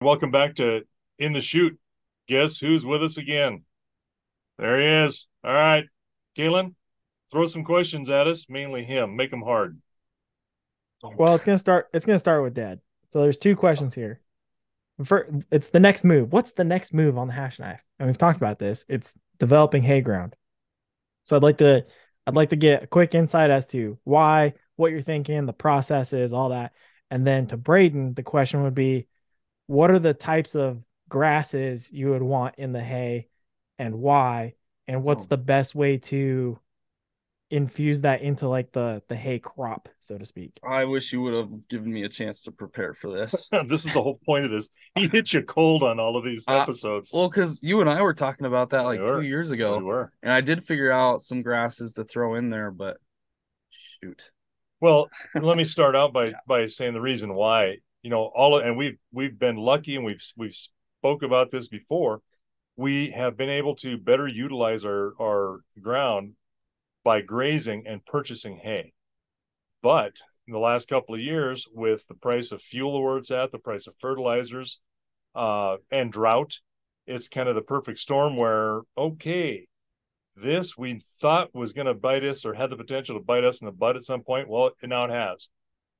Welcome back to In the Chute. Guess who's with us again? There he is. All right, Calen, throw some questions at us, mainly him. Make them hard. Well, Don't. it's gonna start with Dad. So there's two questions here. It's the next move. What's the next move on the hash knife? And we've talked about this. It's developing hay ground. So I'd like to get a quick insight as to why, what you're thinking, the process is, all that. And then to Braden, the question would be, what are the types of grasses you would want in the hay and why? And what's Oh, the best way to infuse that into like the hay crop, so to speak? I wish you would have given me a chance to prepare for this. this is the whole point of this. He hit you cold on all of these Uh, episodes. well, because you and I were talking about that We like two were. years We ago, were. and I did figure out some grasses to throw in there, but shoot. Well, let me start out by Yeah. saying the reason why. All of, and we've been lucky, and we've spoke about this before. We have been able to better utilize our ground by grazing and purchasing hay. But in the last couple of years, with the price of fuel where it's at, the price of fertilizers, and drought, it's kind of the perfect storm where, okay, this we thought was going to bite us or had the potential to bite us in the butt at some point. Well, now it has.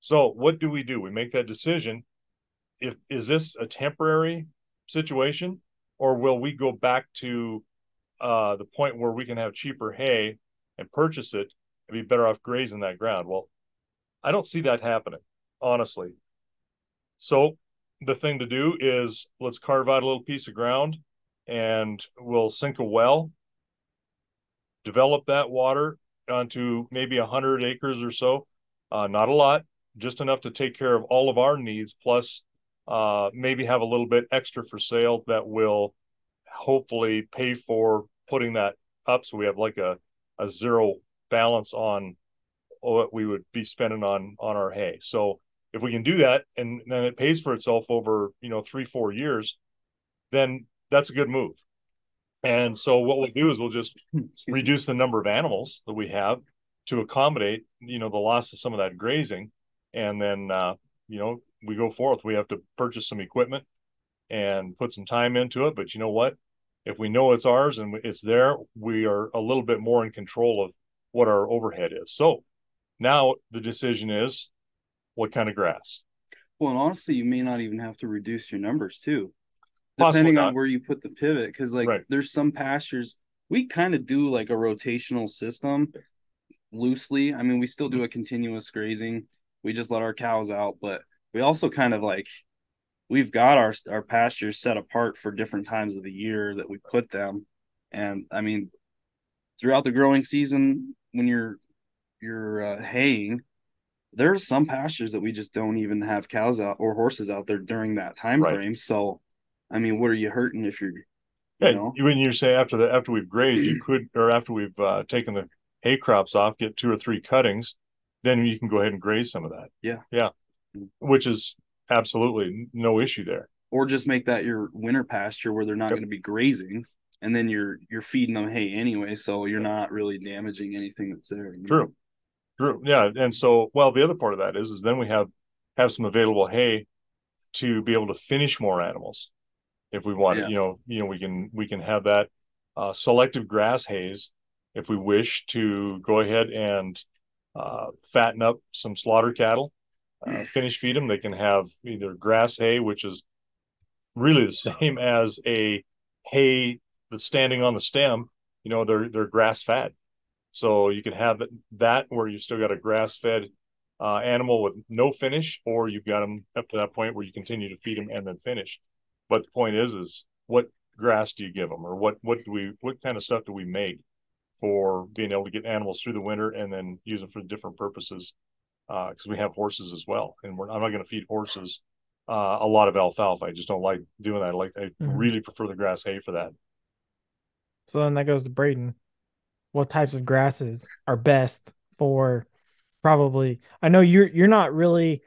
So what do? We make that decision. If is this a temporary situation, or will we go back to the point where we can have cheaper hay and purchase it and be better off grazing that ground? Well, I don't see that happening, honestly. So the thing to do is let's carve out a little piece of ground and we'll sink a well, develop that water onto maybe 100 acres or so. Not a lot, just enough to take care of all of our needs, plus maybe have a little bit extra for sale that will hopefully pay for putting that up, so we have like a zero balance on what we would be spending on our hay. So if we can do that and then it pays for itself over 3-4 years, then that's a good move. And so what we'll do is we'll just Excuse me. reduce the number of animals that we have to accommodate the loss of some of that grazing, and then we go forth. We have to purchase some equipment and put some time into it, but you know what, if we know it's ours and it's there, we are a little bit more in control of what our overhead is. So now the decision is what kind of grass. Well, and honestly, you may not even have to reduce your numbers too, Possibly depending on not. where you put the pivot. Because like Right. there's some pastures we kind of do like a rotational system loosely. I mean, we still do a continuous grazing. We just let our cows out, but we also kind of like we've got our pastures set apart for different times of the year that we put them. And I mean, throughout the growing season, when you're haying, there's some pastures that we just don't even have cows out or horses out there during that time Right. frame. So, I mean, what are you hurting if you're, you Yeah, know? when you say after we've grazed, you could, or after we've taken the hay crops off, get 2 or 3 cuttings, then you can go ahead and graze some of that. Yeah. Yeah, which is absolutely no issue there. Or just make that your winter pasture where they're not Yep. going to be grazing, and then you're feeding them hay anyway, so you're not really damaging anything that's there. True. True. Yeah, and so well, the other part of that is then we have some available hay to be able to finish more animals if we want it. Yeah. We can have that selective grass haze if we wish to go ahead and fatten up some slaughter cattle, finish feed them. They can have either grass hay, which is really the same as a hay that's standing on the stem. They're grass fed, so you can have that where you still got a grass fed animal with no finish, or you've got them up to that point where you continue to feed them and then finish. But the point is what grass do you give them, or what kind of stuff do we make for being able to get animals through the winter and then use them for different purposes? Because we have horses as well, and I'm not going to feed horses a lot of alfalfa. I just don't like doing that. I Mhm. really prefer the grass hay for that. So then that goes to Braden. What types of grasses are best for probably? I know you're not really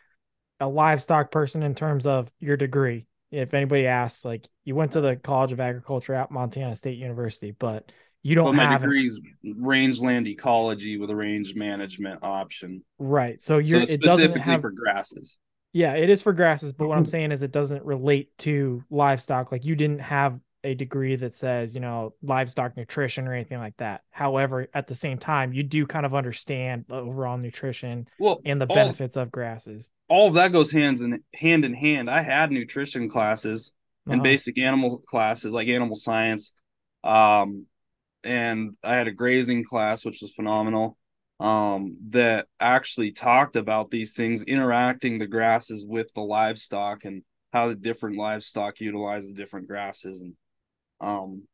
a livestock person in terms of your degree. If anybody asks, like you went to the College of Agriculture at Montana State University, but you don't But my have an degree is rangeland ecology with a range management option. right. So So you're it's it doesn't specifically have for grasses. Yeah, it is for grasses, but what I'm saying is it doesn't relate to livestock. Like you didn't have a degree that says, livestock nutrition or anything like that. However, at the same time, you do kind of understand the overall nutrition Well, and the benefits of grasses. all of that goes hand in hand. I had nutrition classes and Uh-huh. basic animal classes like animal science. Um, and I had a grazing class, which was phenomenal. That actually talked about these things interacting the grasses with the livestock and how the different livestock utilize the different grasses. And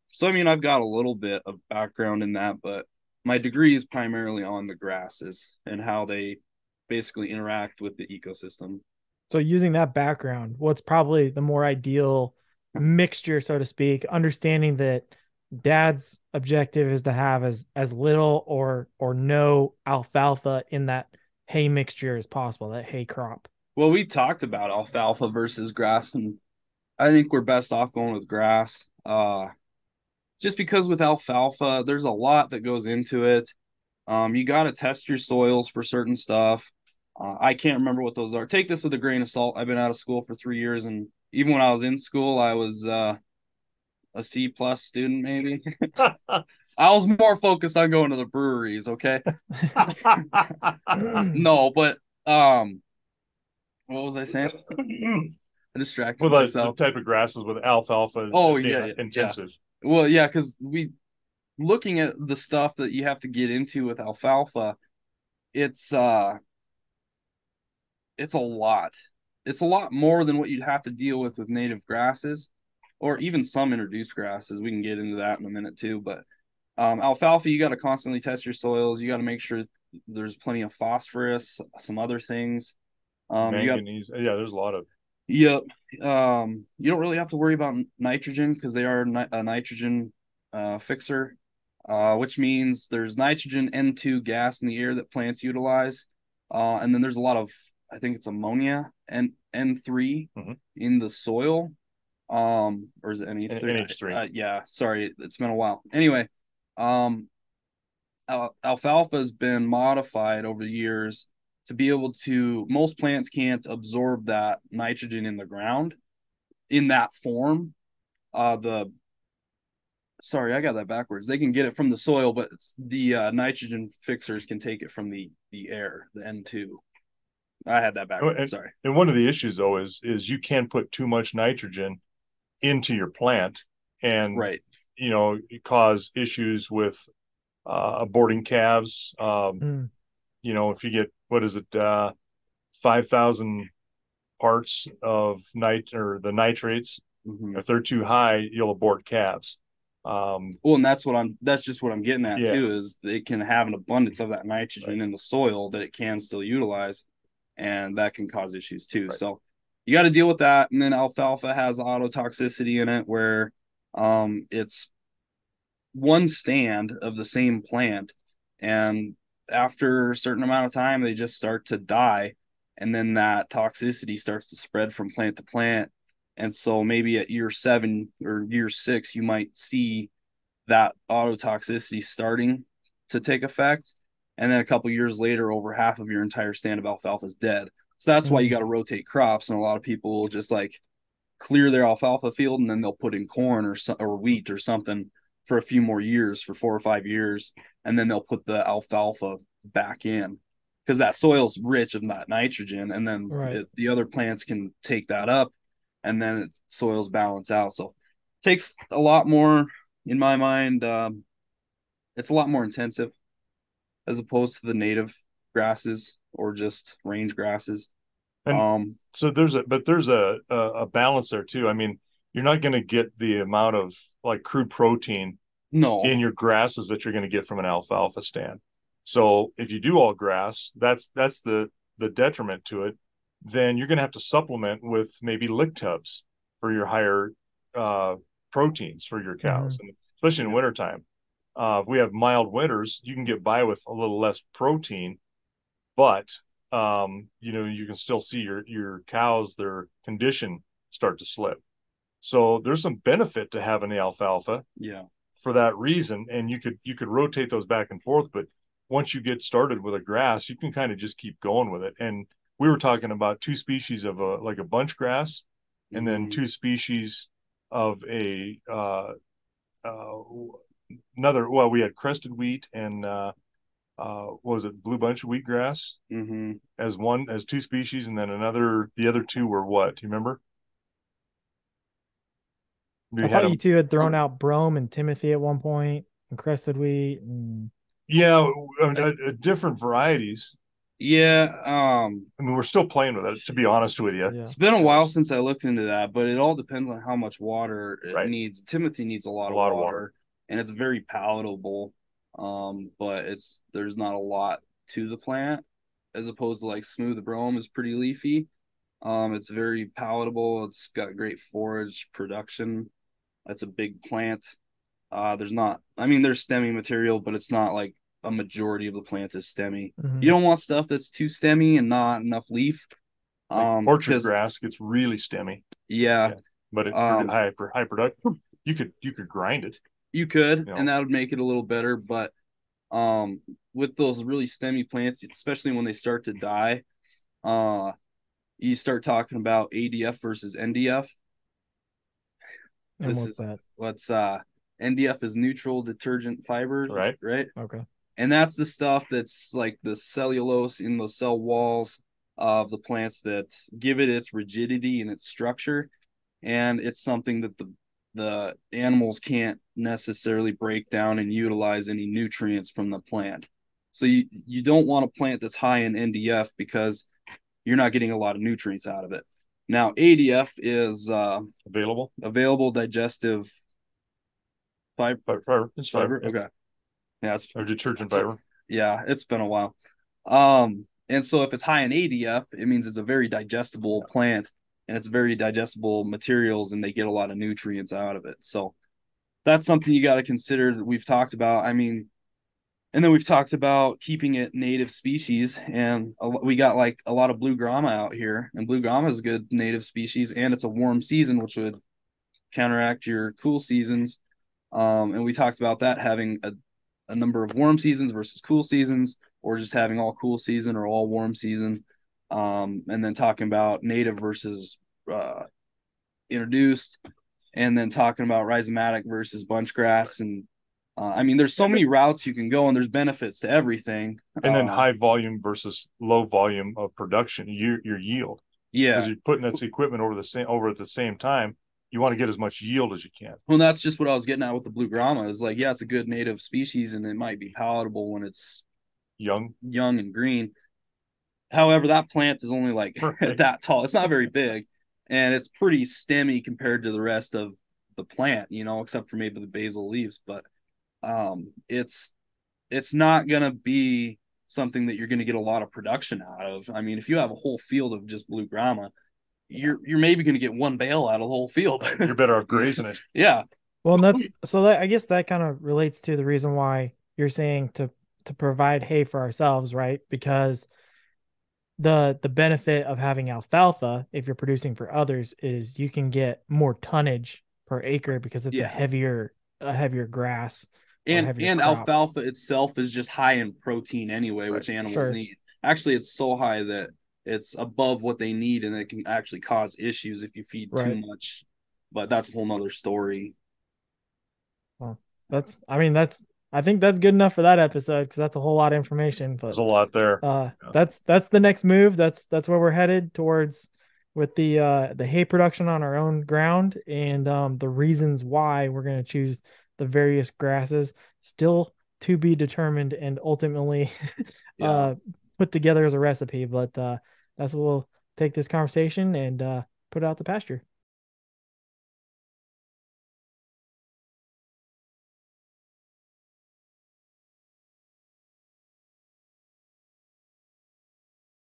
so I mean, I've got a little bit of background in that, but my degree is primarily on the grasses and how they basically interact with the ecosystem. So using that background, what's probably the more ideal mixture, so to speak, understanding that dad's objective is to have as little or no alfalfa in that hay mixture as possible, that hay crop. Well, we talked about alfalfa versus grass, and I think we're best off going with grass. Just because with alfalfa, there's a lot that goes into it. You got to test your soils for certain stuff. I can't remember what those are. Take this with a grain of salt. I've been out of school for 3 years, and even when I was in school, I was a C plus student, maybe. I was more focused on going to the breweries. Okay, no, but what was I saying? I distracted Well, the myself. type of grasses with alfalfa Oh being yeah, yeah, yeah. intensive. Well, yeah, because we looking at the stuff that you have to get into with alfalfa, it's it's a lot. It's a lot more than what you'd have to deal with native grasses, or even some introduced grasses. We can get into that in a minute too. But alfalfa, you got to constantly test your soils. You got to make sure there's plenty of phosphorus, some other things. You got Manganese. Yeah, there's a lot of. Yep. You don't really have to worry about nitrogen because they are a nitrogen fixer, which means there's nitrogen N2 gas in the air that plants utilize. And then there's a lot of, I think it's ammonia and N3 in the soil. Or is it NH3? NH3. Yeah, sorry, it's been a while. Anyway, um, alfalfa has been modified over the years to be able to, most plants can't absorb that nitrogen in the ground in that form. The Sorry, I got that backwards. They can get it from the soil, but the nitrogen fixers can take it from the air, the N2. I had that Oh, backwards. Sorry. and one of the issues though is you can put too much nitrogen into your plant, and Right. cause issues with aborting calves. Mm. If you get, what is it, 5,000 parts of or the nitrates, Mm-hmm. if they're too high, you'll abort calves. Well, and that's just what I'm getting at Yeah, too, is it can have an abundance of that nitrogen in the soil that it can still utilize, and that can cause issues too. right. So you got to deal with that. And then alfalfa has autotoxicity in it where it's one stand of the same plant, and after a certain amount of time they just start to die, and then that toxicity starts to spread from plant to plant. And so maybe at year 7 or year 6 you might see that autotoxicity starting to take effect, and then a couple years later over half of your entire stand of alfalfa is dead. So that's why you Mm. got to rotate crops, and a lot of people will just like clear their alfalfa field and then they'll put in corn or wheat or something for a few more years, for 4 or 5 years, and then they'll put the alfalfa back in because that soil's rich in that nitrogen, and then Right. the other plants can take that up, and then soils balance out. So it takes a lot more, in my mind. It's a lot more intensive as opposed to the native grasses or just range grasses. And so there's a balance there too. I mean, you're not going to get the amount of like crude protein No, in your grasses that you're going to get from an alfalfa stand. So if you do all grass, that's the detriment to it. Then you're going to have to supplement with maybe lick tubs for your higher uh, proteins for your cows, Mhm. and especially in wintertime. If we have mild winters, you can get by with a little less protein, but you can still see your cows, their condition start to slip. So there's some benefit to having the alfalfa yeah, for that reason, and you could rotate those back and forth. But once you get started with a grass, you can kind of just keep going with it. And we were talking about two species of like a bunch grass, and then two species of a uh, another. Well, we had crested wheat and what was it, blue bunch of wheatgrass as two species, and then the other two were what? Do you remember? I We had thought you them. two had thrown out Brome and Timothy at one point, and crested wheat, and Yeah, different varieties. Yeah, I mean, we're still playing with it, to be honest with you. yeah. it's been a while since I looked into that, but it all depends on how much water it Right. needs. Timothy needs a lot A of lot of water, water. and it's very palatable. But there's not a lot to the plant as opposed to like smooth brome is pretty leafy. It's very palatable. It's got great forage production. That's a big plant. There's not, I mean, there's stemmy material, but it's not like a majority of the plant is stemmy. You don't want stuff that's too stemmy and not enough leaf. Like orchard Because grass gets really stemmy. yeah, But it's high production. You could grind it. you could, You know. and that would make it a little better. But with those really stemmy plants, especially when they start to die, you start talking about ADF versus NDF. And what's that? What's NDF is neutral detergent fiber, Right. Okay. And that's the stuff that's like the cellulose in the cell walls of the plants that give it its rigidity and its structure. And it's something that the animals can't necessarily break down and utilize any nutrients from the plant. So you don't want a plant that's high in NDF because you're not getting a lot of nutrients out of it. Now ADF is available digestive fiber. It's fiber. Okay. Yeah, it's or detergent fiber. Yeah, it's been a while. And so if it's high in ADF, it means it's a very digestible plant and it's very digestible materials and they get a lot of nutrients out of it. So that's something you got to consider that we've talked about. I mean, and then we've talked about keeping it native species, and we got like a lot of blue grama out here, and blue grama is a good native species, and it's a warm season, which would counteract your cool seasons. And we talked about that having a number of warm seasons versus cool seasons, or just having all cool season or all warm season. And then talking about native versus introduced, and then talking about rhizomatic versus bunch grass. And I mean, there's so many routes you can go, and there's benefits to everything. And then high volume versus low volume of production, your yield. Yeah, because you're putting that equipment over at the same time. You want to get as much yield as you can. Well, that's just what I was getting at with the blue grama. Is like, yeah, it's a good native species, and it might be palatable when it's young and green. However, that plant is only like that tall. It's not very big, and it's pretty stemmy compared to the rest of the plant, except for maybe the basal leaves. But it's not gonna be something that you're gonna get a lot of production out of. I mean, if you have a whole field of just blue grama, you're maybe gonna get one bale out of the whole field. You're better off grazing it. Yeah. Well, I guess that kind of relates to the reason why you're saying to provide hay for ourselves, right? Because the benefit of having alfalfa, if you're producing for others, is you can get more tonnage per acre because it's a heavier grass. And alfalfa itself is just high in protein anyway, which animals need. Actually, it's so high that it's above what they need, and it can actually cause issues if you feed too much. But that's a whole nother story. Well, I think that's good enough for that episode because that's a whole lot of information. But there's a lot there. That's the next move. That's where we're headed towards with the hay production on our own ground, and the reasons why we're going to choose the various grasses still to be determined and ultimately put together as a recipe. But that's what we'll take this conversation and put it out the pasture.